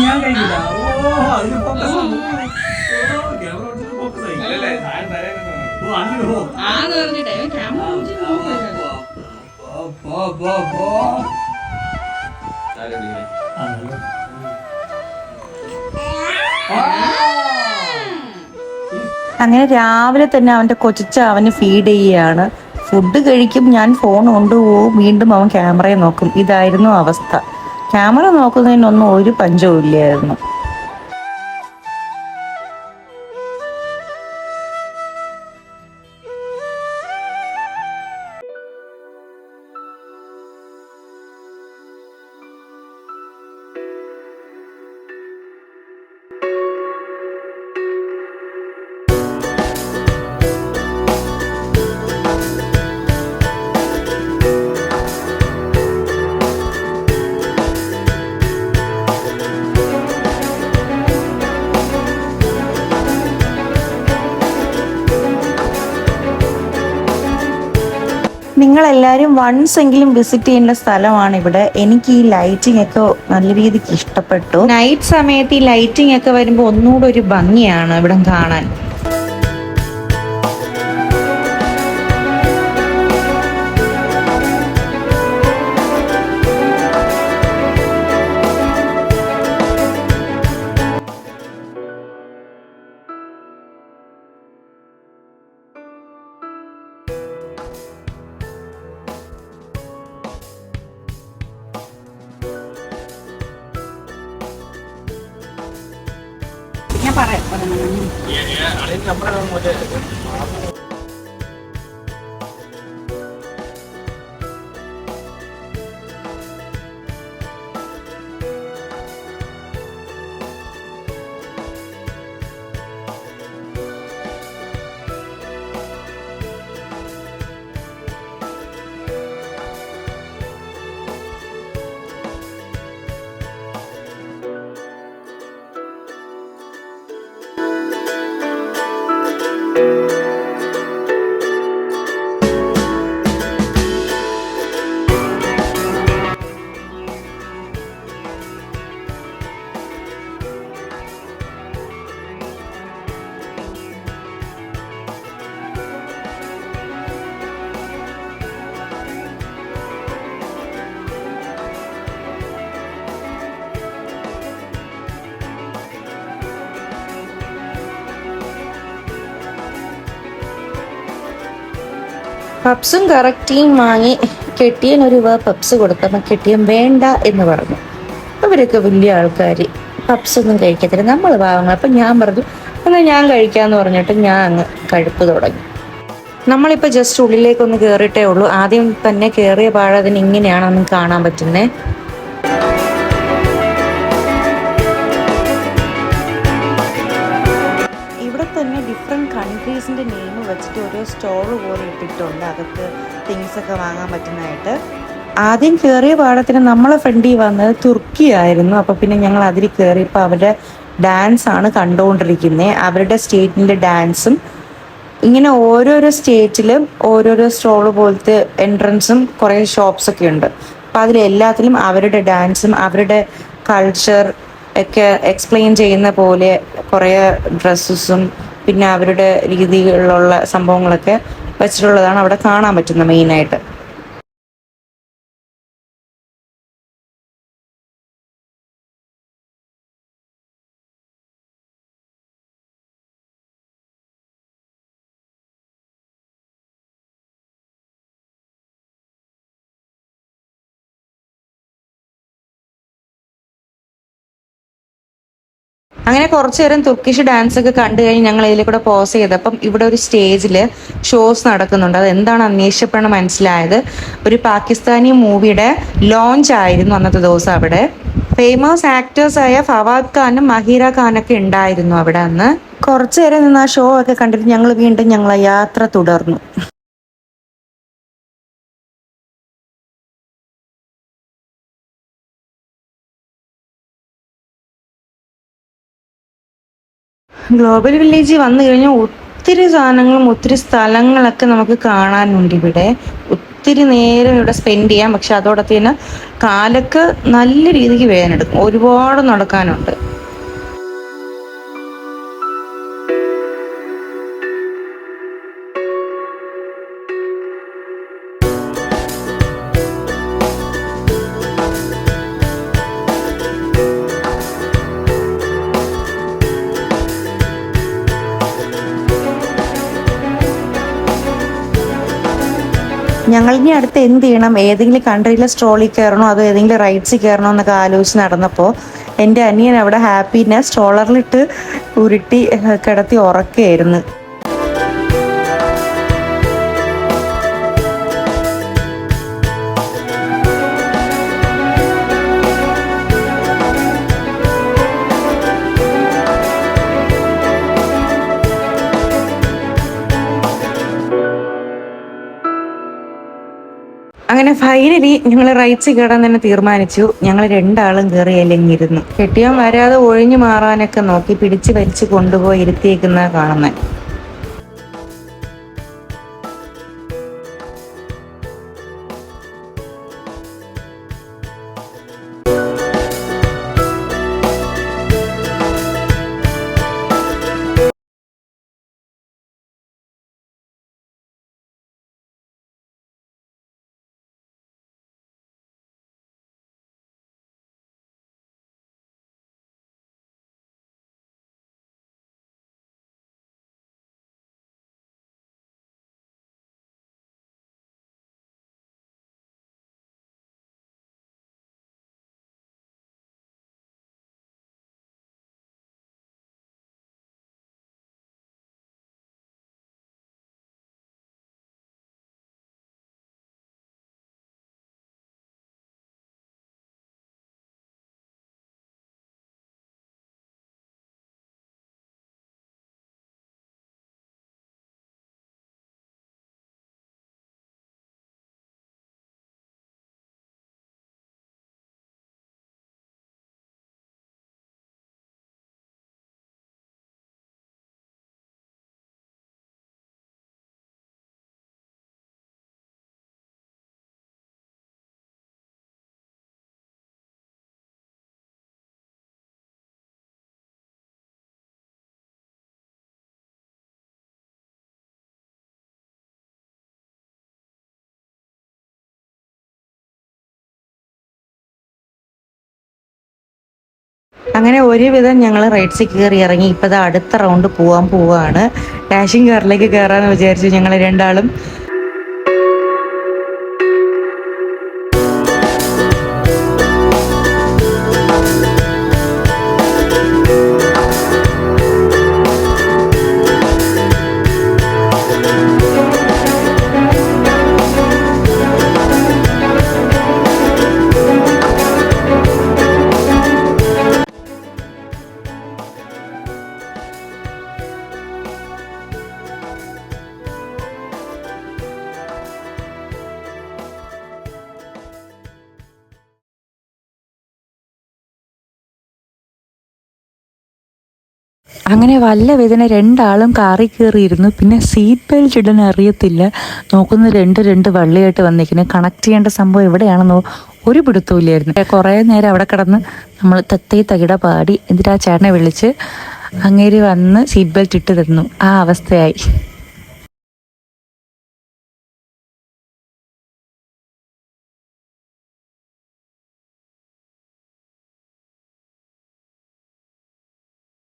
ഞാൻ കഴിക്കില്ല. ഓ അതിന് ഫോക്കസ് അങ്ങനെ രാവിലെ തന്നെ അവന്റെ കൊച്ചിച്ച അവന് ഫീഡ് ചെയ്യുകയാണ്. ഫുഡ് കഴിക്കും, ഞാൻ ഫോൺ കൊണ്ടുപോകും, വീണ്ടും അവൻ ക്യാമറയെ നോക്കും. ഇതായിരുന്നു അവസ്ഥ. ക്യാമറ നോക്കുന്നതിനൊന്നും ഒരു പഞ്ചവും ഇല്ലായിരുന്നു. നിങ്ങളെല്ലാവരും വൺസ് എങ്കിലും വിസിറ്റ് ചെയ്യേണ്ട സ്ഥലമാണ് ഇവിടെ. എനിക്ക് ഈ ലൈറ്റിംഗ് ഒക്കെ നല്ല രീതിക്ക് ഇഷ്ടപ്പെട്ടു. നൈറ്റ് സമയത്ത് ഈ ലൈറ്റിംഗ് ഒക്കെ വരുമ്പോൾ ഒന്നുകൂടെ ഒരു ഭംഗിയാണ് ഇവിടെ കാണാൻ. ഞാൻ പറയാം. പപ്സും കറക്റ്റിയും വാങ്ങി കെട്ടിയൻ ഒരു പപ്സ് കൊടുത്തപ്പോൾ കെട്ടിയൻ വേണ്ട എന്ന് പറഞ്ഞു. അവരൊക്കെ വലിയ ആൾക്കാർ പപ്സ് ഒന്നും കഴിക്കത്തില്ല, നമ്മൾ പാവങ്ങൾ. അപ്പം ഞാൻ പറഞ്ഞു എന്നാൽ ഞാൻ കഴിക്കാമെന്ന് പറഞ്ഞിട്ട് ഞാൻ അങ്ങ് കഴിപ്പ് തുടങ്ങി. നമ്മളിപ്പോൾ ജസ്റ്റ് ഉള്ളിലേക്കൊന്ന് കയറിയിട്ടേ ഉള്ളൂ. ആദ്യം തന്നെ കയറിയ പാഴതിന് ഇങ്ങനെയാണ് നമുക്ക് കാണാൻ പറ്റുന്നത്. തന്നെ ഡിഫറെൻറ്റ് കൺട്രീസിൻ്റെ നെയിം വെച്ചിട്ട് ഓരോ സ്റ്റോൾ പോലെ ഇട്ടിട്ടുണ്ട്. അതൊക്കെ തിങ്സ് ഒക്കെ വാങ്ങാൻ പറ്റുന്നതായിട്ട്. ആദ്യം കയറിയ പാടത്തിന് നമ്മളെ ഫ്രണ്ടിൽ വന്നത് തുർക്കി ആയിരുന്നു. അപ്പോൾ പിന്നെ ഞങ്ങൾ അതിൽ കയറിയപ്പോൾ അവരുടെ ഡാൻസ് ആണ് കണ്ടുകൊണ്ടിരിക്കുന്നത്. അവരുടെ സ്റ്റേറ്റിൻ്റെ ഡാൻസും ഇങ്ങനെ ഓരോരോ സ്റ്റേറ്റിലും ഓരോരോ സ്റ്റോൾ പോലത്തെ എൻട്രൻസും കുറേ ഷോപ്സൊക്കെ ഉണ്ട്. അപ്പോൾ അതിലെല്ലാത്തിലും അവരുടെ ഡാൻസും അവരുടെ കൾച്ചർ ഒക്കെ എക്സ്പ്ലെയിൻ ചെയ്യുന്ന പോലെ കുറേ ഡ്രസ്സസും പിന്നെ അവരുടെ രീതിയിലുള്ള സംഭവങ്ങളൊക്കെ വെച്ചിട്ടുള്ളതാണ് അവിടെ കാണാൻ പറ്റുന്നത് മെയിനായിട്ട്. അങ്ങനെ കുറച്ചു നേരം തുർക്കിഷ് ഡാൻസ് ഒക്കെ കണ്ടു കഴിഞ്ഞ് ഞങ്ങൾ ഇതിൽ കൂടെ പോസ് ചെയ്തപ്പം ഇവിടെ ഒരു സ്റ്റേജിൽ ഷോസ് നടക്കുന്നുണ്ട്. അത് എന്താണ് അന്വേഷിച്ചപ്പോഴാണ് മനസ്സിലായത്, ഒരു പാകിസ്ഥാനി മൂവിയുടെ ലോഞ്ച് ആയിരുന്നു അന്നത്തെ ദിവസം. അവിടെ ഫേമസ് ആക്ടേഴ്സായ ഫവാദ് ഖാനും മഹീര ഖാനൊക്കെ ഉണ്ടായിരുന്നു അവിടെ. അന്ന് കുറച്ചു നേരം നിന്ന് ആ ഷോ ഒക്കെ കണ്ടിട്ട് ഞങ്ങൾ വീണ്ടും ഞങ്ങളെ യാത്ര തുടർന്നു. ഗ്ലോബൽ വില്ലേജിൽ വന്നു കഴിഞ്ഞാൽ ഒത്തിരി സാധനങ്ങളും ഒത്തിരി സ്ഥലങ്ങളൊക്കെ നമുക്ക് കാണാനുണ്ട്. ഇവിടെ ഒത്തിരി നേരം ഇവിടെ സ്പെൻഡ് ചെയ്യാം. പക്ഷെ അതോടൊപ്പം തന്നെ കാലൊക്കെ നല്ല രീതിക്ക് വേദന എടുക്കും, ഒരുപാട് നടക്കാനുണ്ട്. ഞങ്ങളിനി അടുത്ത് എന്ത് ചെയ്യണം, ഏതെങ്കിലും കൺട്രിയിലെ സ്ട്രോളിൽ കയറണോ അതോ ഏതെങ്കിലും റൈഡ്സിൽ കയറണോ എന്നൊക്കെ ആലോചിച്ച് നടന്നപ്പോൾ എൻ്റെ അനിയൻ അവിടെ ഹാപ്പിനെ സ്ട്രോളറിലിട്ട് ഉരുട്ടി കിടത്തി ഉറക്കുകയായിരുന്നു. അങ്ങനെ ഫൈനലി ഞങ്ങൾ റൈറ്റ്സിൽ കയറാൻ തന്നെ തീരുമാനിച്ചു. ഞങ്ങൾ രണ്ടാളും കയറി അല്ലെങ്കിരുന്നു. കെട്ടിയാൻ വരാതെ ഒഴിഞ്ഞു മാറാനൊക്കെ നോക്കി പിടിച്ച് വലിച്ച് കൊണ്ടുപോയി ഇരുത്തിയേക്കുന്ന കാണുന്നത്. അങ്ങനെ ഒരുവിധം ഞങ്ങൾ റൈഡ്സിൽ കയറി ഇറങ്ങി. ഇപ്പം അടുത്ത റൗണ്ട് പോവാണ്. ഡാഷിംഗ് കാറിലേക്ക് കയറാമെന്ന് വിചാരിച്ചു ഞങ്ങൾ രണ്ടാളും. അങ്ങനെ വല്ല വേദന രണ്ടാളും കാറിൽ കയറിയിരുന്നു. പിന്നെ സീറ്റ് ബെൽറ്റ് ഇടാൻ അറിയത്തില്ല. നോക്കുന്ന രണ്ട് വള്ളിയായിട്ട് വന്നിരിക്കുന്നത്. കണക്ട് ചെയ്യേണ്ട സംഭവം എവിടെയാണെന്നോ ഒരു പിടുത്തവും ഇല്ലായിരുന്നു. കുറേ നേരം അവിടെ കിടന്ന് നമ്മൾ തത്തേ തകിട പാടി. എന്നിട്ട് ആ ചേട്ടനെ വിളിച്ച് അങ്ങേര് വന്ന് സീറ്റ് ബെൽറ്റ് ഇട്ട് തന്നു. ആ അവസ്ഥയായി.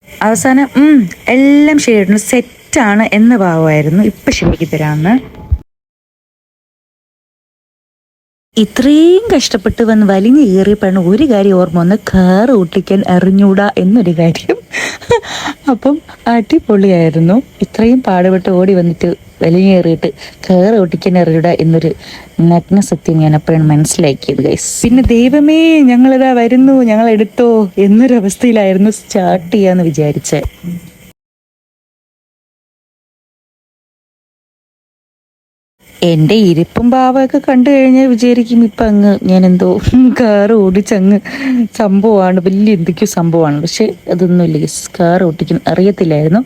അവസാനം എല്ലാം ശരിയായിരുന്നു, സെറ്റാണ് എന്ന് ഭാവമായിരുന്നു. ഇപ്പം ശരിക്ക് തരാമെന്ന്. ഇത്രയും കഷ്ടപ്പെട്ട് വന്ന് വലിഞ്ഞു കയറിയപ്പോഴാണ് ഒരു കാര്യം ഓർമ്മ വന്ന്, കാറ് ഓട്ടിക്കാൻ അറിഞ്ഞൂടാ എന്നൊരു കാര്യം. അപ്പം അടിപൊളിയായിരുന്നു. ഇത്രയും പാടുപെട്ട് ഓടി വന്നിട്ട് വലിഞ്ഞു കയറിയിട്ട് കാറ് ഓട്ടിക്കാൻ അറിഞ്ഞൂടാ എന്നൊരു നഗ്ന സത്യം ഞാൻ അപ്പോഴാണ് മനസ്സിലാക്കിയത് ഗൈസ്. പിന്നെ ദൈവമേ ഞങ്ങളിതാ വരുന്നു, ഞങ്ങൾ എടുത്തോ എന്നൊരവസ്ഥയിലായിരുന്നു സ്റ്റാർട്ട് ചെയ്യാന്ന് വിചാരിച്ചേ. എൻ്റെ ഇരിപ്പും ഭാവമൊക്കെ കണ്ടു കഴിഞ്ഞാൽ വിചാരിക്കും ഇപ്പം അങ്ങ് ഞാനെന്തോ കാറ് ഓടിച്ചങ്ങ് സംഭവമാണ്, വലിയ എന്തൊക്കെയോ സംഭവമാണ്. പക്ഷെ അതൊന്നുമില്ല, കാറ് ഓടിക്കാൻ അറിയത്തില്ലായിരുന്നു.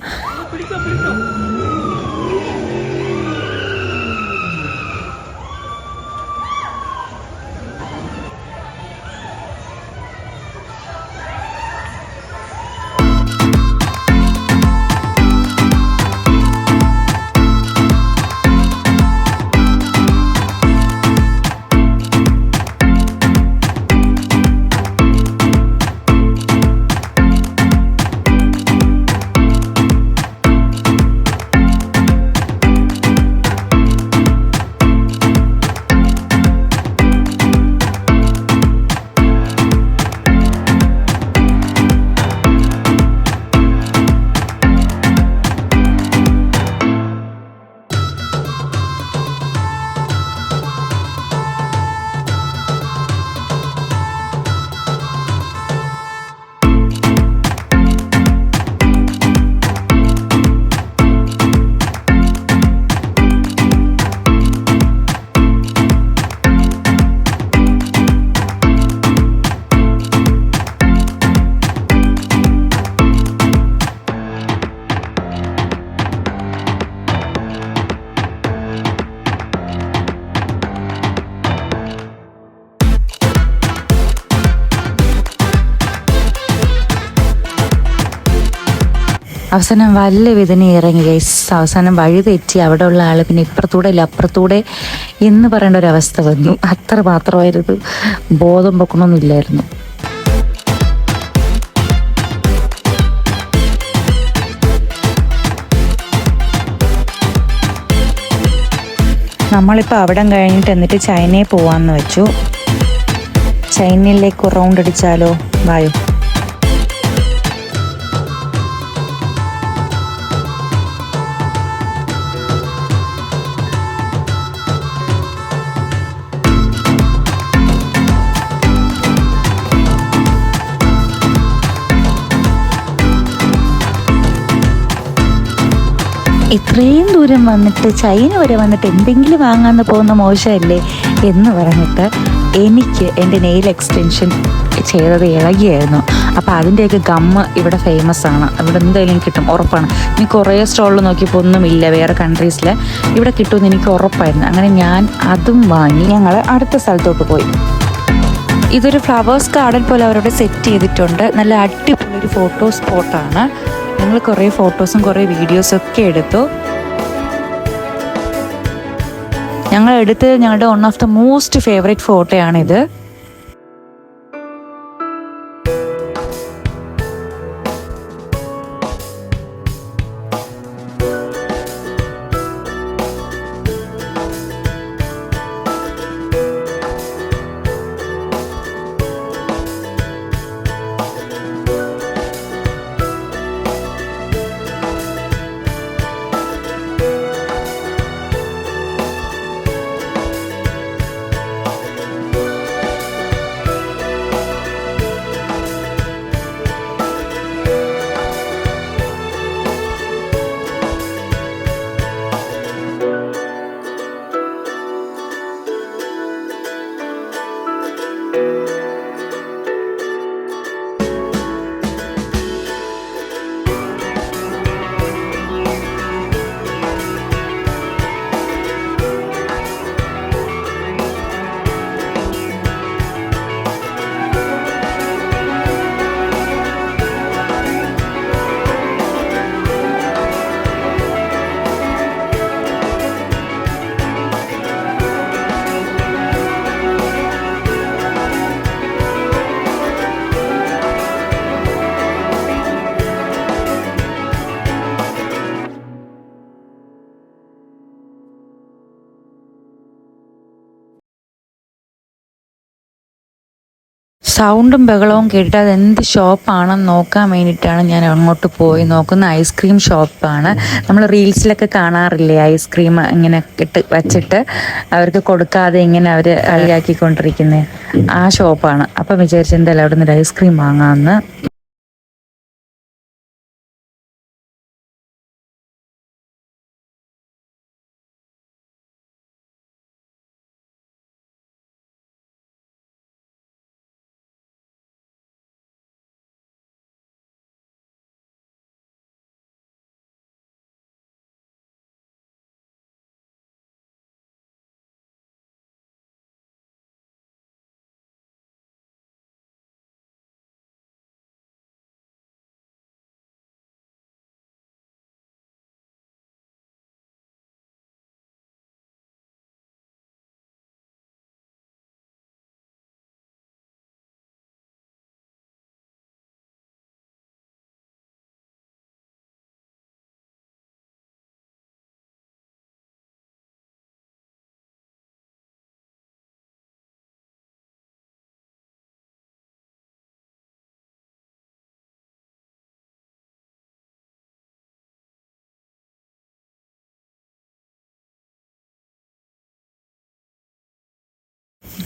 അവസാനം വല്ല വിധനെ ഇറങ്ങി ഗൈസ്. അവസാനം വഴി തെറ്റി അവിടെ ഉള്ള ആൾ പിന്നെ ഇപ്പുറത്തൂടെ ഇല്ല അപ്പുറത്തൂടെ എന്ന് പറയേണ്ട ഒരവസ്ഥ വന്നു. അത്ര മാത്രമായിരുന്നു, ബോധം വെക്കണമെന്നില്ലായിരുന്നു. നമ്മളിപ്പോൾ അവിടം കഴിഞ്ഞിട്ട് എന്നിട്ട് ചൈനയിൽ പോവാന്ന് വെച്ചു. ചൈനയിലേക്ക് റൗണ്ട് അടിച്ചാലോ? വായോ. ഇത്രയും ദൂരം വന്നിട്ട് ചൈന വരെ വന്നിട്ട് എന്തെങ്കിലും വാങ്ങാന്ന് പോകുന്ന മോശമല്ലേ എന്ന് പറഞ്ഞിട്ട് എനിക്ക് എൻ്റെ നെയിൽ എക്സ്റ്റൻഷൻ ചെയ്തത് ഇളകിയായിരുന്നു. അപ്പോൾ അതിൻ്റെയൊക്കെ ഗമ്മ് ഇവിടെ ഫേമസ് ആണ്, ഇവിടെ എന്തായാലും കിട്ടും ഉറപ്പാണ്. ഇനി കുറേ സ്റ്റോളിൽ നോക്കിയപ്പോൾ ഒന്നുമില്ല വേറെ കൺട്രീസിൽ, ഇവിടെ കിട്ടുമെന്ന് എനിക്ക് ഉറപ്പായിരുന്നു. അങ്ങനെ ഞാൻ അതും വാങ്ങി ഞങ്ങൾ അടുത്ത സ്ഥലത്തോട്ട് പോയി. ഇതൊരു ഫ്ലവേഴ്സ് ഗാർഡൻ പോലെ അവരോട് സെറ്റ് ചെയ്തിട്ടുണ്ട്. നല്ല അടിപൊളിയൊരു ഫോട്ടോ സ്പോട്ടാണ്. ഞങ്ങൾ കുറേ ഫോട്ടോസും കുറേ വീഡിയോസും ഒക്കെ എടുത്തു. ഞങ്ങൾ എടുത്ത് ഞങ്ങളുടെ one of the most favourite ഫോട്ടോയാണിത്. സൗണ്ടും ബഹളവും കേട്ടിട്ട് അതെന്ത് ഷോപ്പാണെന്ന് നോക്കാൻ വേണ്ടിയിട്ടാണ് ഞാൻ അങ്ങോട്ട് പോയി നോക്കുന്ന. ഐസ്ക്രീം ഷോപ്പാണ്. നമ്മൾ റീൽസിലൊക്കെ കാണാറില്ലേ ഐസ്ക്രീം ഇങ്ങനെ ഇട്ട് വച്ചിട്ട് അവർക്ക് കൊടുക്കാതെ ഇങ്ങനെ അവർ കളിയാക്കിക്കൊണ്ടിരിക്കുന്നത്, ആ ഷോപ്പാണ്. അപ്പം വിചാരിച്ചു എന്തായാലും അവിടെ നിന്ന് ഐസ്ക്രീം വാങ്ങാമെന്ന്.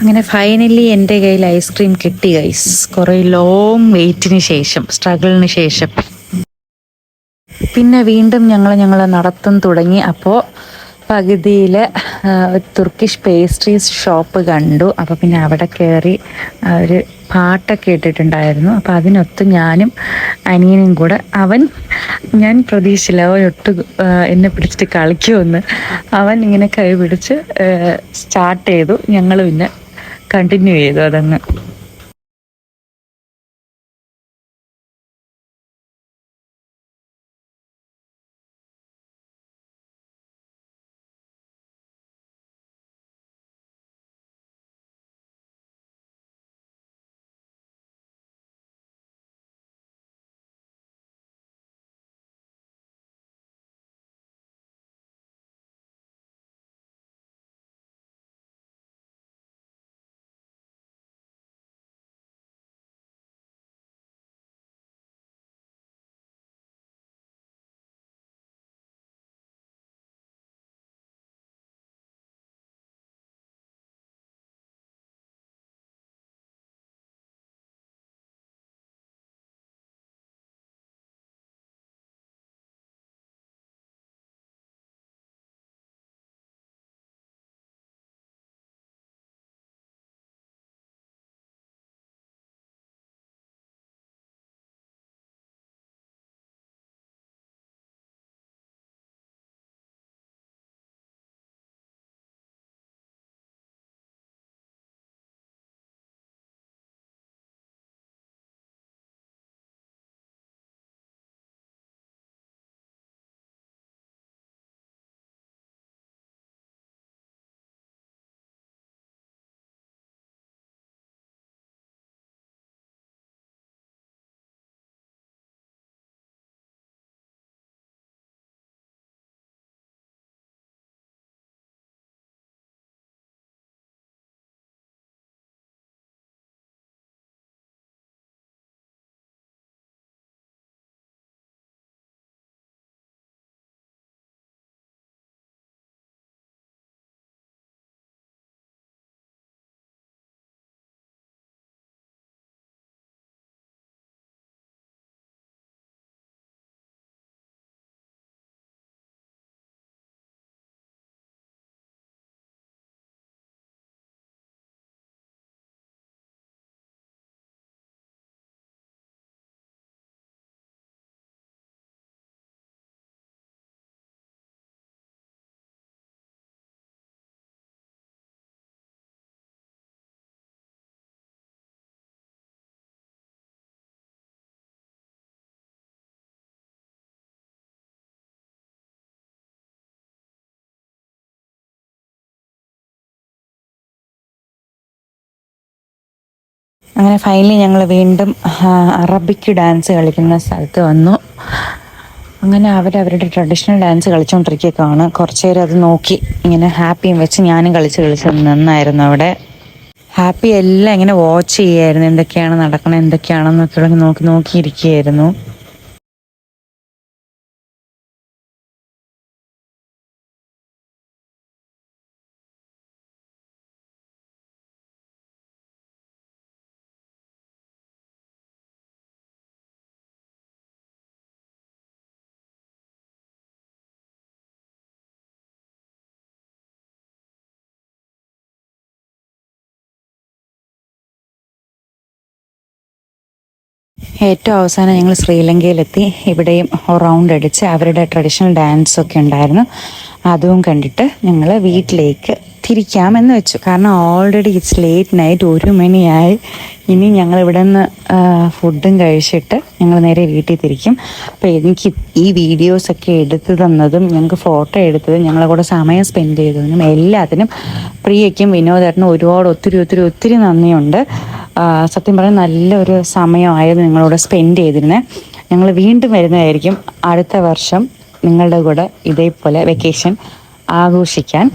അങ്ങനെ ഫൈനലി എൻ്റെ കയ്യിൽ ഐസ്ക്രീം കിട്ടി ഗൈസ്. കുറേ ലോങ് വെയിറ്റിന് ശേഷം, സ്ട്രഗിളിന് ശേഷം. പിന്നെ വീണ്ടും ഞങ്ങൾ നടത്തം തുടങ്ങി. അപ്പോൾ പകുതിയിൽ തുർക്കിഷ് പേസ്ട്രീസ് ഷോപ്പ് കണ്ടു. അപ്പോൾ പിന്നെ അവിടെ കയറി ഒരു പാട്ടൊക്കെ ഇട്ടിട്ടുണ്ടായിരുന്നു. അപ്പോൾ അതിനൊത്ത് ഞാനും അനിയനും കൂടെ, ഞാൻ പ്രതീക്ഷിച്ചില്ല അവൻ എന്നെ പിടിച്ചിട്ട് കളിക്കുമെന്ന്. അവൻ ഇങ്ങനെ കൈ പിടിച്ച് സ്റ്റാർട്ട് ചെയ്തു. ഞങ്ങൾ പിന്നെ കണ്ടിന്യൂ ചെയ്തു അതങ്ങ്. അങ്ങനെ ഫൈനലി ഞങ്ങൾ വീണ്ടും അറബിക് ഡാൻസ് കളിക്കുന്ന സ്ഥലത്ത് വന്നു. അങ്ങനെ അവരവരുടെ ട്രഡീഷണൽ ഡാൻസ് കളിച്ചുകൊണ്ടിരിക്കുകയാണ്. കുറച്ച് നേരം അത് നോക്കി ഇങ്ങനെ ഹാപ്പിയും വെച്ച് ഞാനും കളിച്ച് നിന്നായിരുന്നു അവിടെ. ഹാപ്പി എല്ലാം ഇങ്ങനെ വാച്ച് ചെയ്യായിരുന്നു, എന്തൊക്കെയാണ് നടക്കണം എന്തൊക്കെയാണെന്നൊക്കെ നോക്കിയിരിക്കുകയായിരുന്നു. ഏറ്റവും അവസാനം ഞങ്ങൾ ശ്രീലങ്കയിലെത്തി. ഇവിടെയും റൗണ്ട് അടിച്ച് അവരുടെ ട്രഡീഷണൽ ഡാൻസൊക്കെ ഉണ്ടായിരുന്നു. അതും കണ്ടിട്ട് ഞങ്ങൾ വീട്ടിലേക്ക് തിരിക്കാമെന്ന് വെച്ചു. കാരണം ഓൾറെഡി ഇറ്റ്സ് ലേറ്റ് നൈറ്റ്, 1 മണിയായി. ഇനി ഞങ്ങൾ ഇവിടെ നിന്ന് ഫുഡും കഴിച്ചിട്ട് ഞങ്ങൾ നേരെ വീട്ടിൽ തിരിക്കും. അപ്പോൾ എനിക്ക് ഈ വീഡിയോസൊക്കെ എടുത്തു തന്നതും ഞങ്ങൾക്ക് ഫോട്ടോ എടുത്തതും ഞങ്ങളെ കൂടെ സമയം സ്പെൻഡ് ചെയ്തതിനും എല്ലാത്തിനും പ്രിയയ്ക്കും വിനോദേട്ടനും ഒരുപാട് ഒത്തിരി നന്ദിയുണ്ട്. സത്യം പറഞ്ഞാൽ നല്ലൊരു സമയമായിരുന്നു നിങ്ങളോട് സ്പെൻഡ് ചെയ്തിരുന്നത്. ഞങ്ങൾ വീണ്ടും വരുന്നതായിരിക്കും അടുത്ത വർഷം നിങ്ങളുടെ കൂടെ ഇതേപോലെ വെക്കേഷൻ ആഘോഷിക്കാൻ.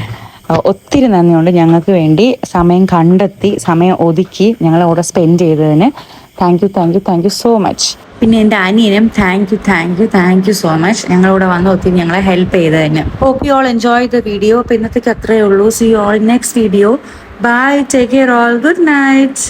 ഒത്തിരി നന്ദിയുണ്ട്. ഞങ്ങൾക്ക് വേണ്ടി സമയം കണ്ടെത്തി സമയം ഒതുക്കി ഞങ്ങളെ കൂടെ സ്പെൻഡ് ചെയ്തതിന് താങ്ക് യു സോ മച്ച്. പിന്നെ എൻ്റെ അനിയനും താങ്ക് യു സോ മച്ച്. ഞങ്ങളിവിടെ വന്ന് ഒത്തിരി ഞങ്ങളെ ഹെൽപ്പ് ചെയ്തതിന്. Hope you all enjoy the video. അപ്പോൾ ഇന്നത്തേക്ക് അത്രയേ ഉള്ളൂ. See you all next video. Bye, take care all, good night.